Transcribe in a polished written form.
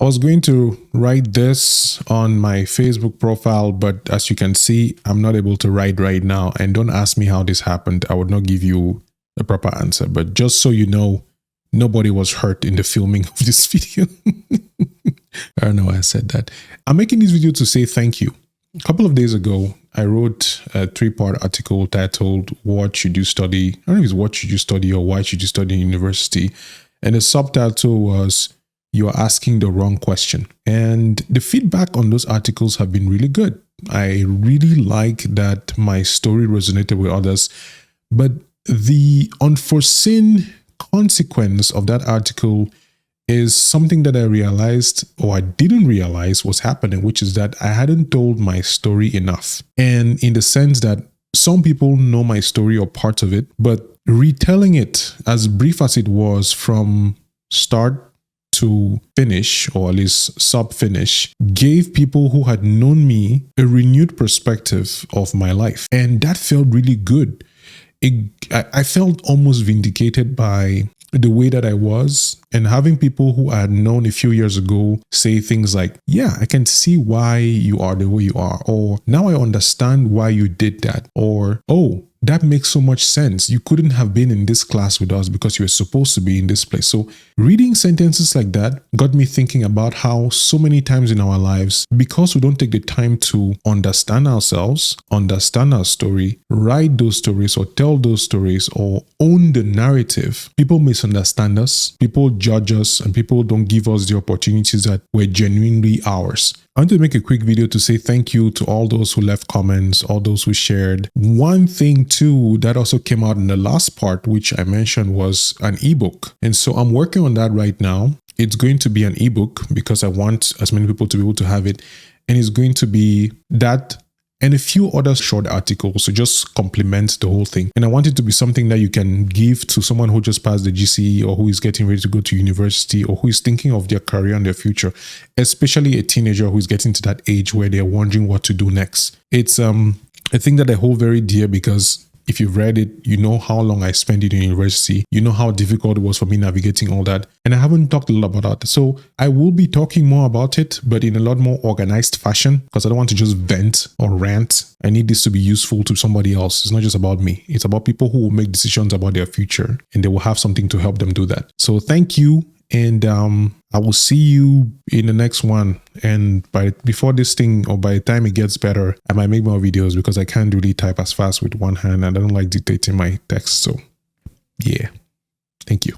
I was going to write this on my Facebook profile, but as you can see, I'm not able to write right now. And don't ask me how this happened. I would not give you a proper answer. But just so you know, nobody was hurt in the filming of this video. I don't know why I said that. I'm making this video to say thank you. A couple of days ago, I wrote a 3-part article titled, What Should You Study? I don't know if it's What Should You Study or Why Should You Study in University? And the subtitle was, You're Asking the Wrong Question. And the feedback on those articles have been really good. I really like that my story resonated with others. But the unforeseen consequence of that article is something that I realized, or I didn't realize was happening, which is that I hadn't told my story enough. And in the sense that some people know my story or parts of it, but retelling it as brief as it was from start to finish, or at least sub-finish, gave people who had known me a renewed perspective of my life. And that felt really good. I felt almost vindicated by the way that I was, and having people who I had known a few years ago say things like, yeah, I can see why you are the way you are, or now I understand why you did that, or, oh, that makes so much sense. You couldn't have been in this class with us because you were supposed to be in this place. So reading sentences like that got me thinking about how so many times in our lives, because we don't take the time to understand ourselves, understand our story, write those stories or tell those stories or own the narrative, people misunderstand us, people judge us, and people don't give us the opportunities that were genuinely ours. I want to make a quick video to say thank you to all those who left comments, all those who shared. One thing too that also came out in the last part, which I mentioned, was an ebook. And so I'm working on that right now. It's going to be an ebook because I want as many people to be able to have it. And it's going to be that and a few other short articles to just complement the whole thing. And I want it to be something that you can give to someone who just passed the GCE, or who is getting ready to go to university, or who is thinking of their career and their future, especially a teenager who is getting to that age where they're wondering what to do next. It's a thing that I hold very dear because if you've read it, you know how long I spent in university. You know how difficult it was for me navigating all that. And I haven't talked a lot about that. So I will be talking more about it, but in a lot more organized fashion, because I don't want to just vent or rant. I need this to be useful to somebody else. It's not just about me. It's about people who will make decisions about their future, and they will have something to help them do that. So thank you. And I will see you in the next one. And before this thing, or by the time it gets better, I might make more videos because I can't really type as fast with one hand. And I don't like dictating my text. So yeah, thank you.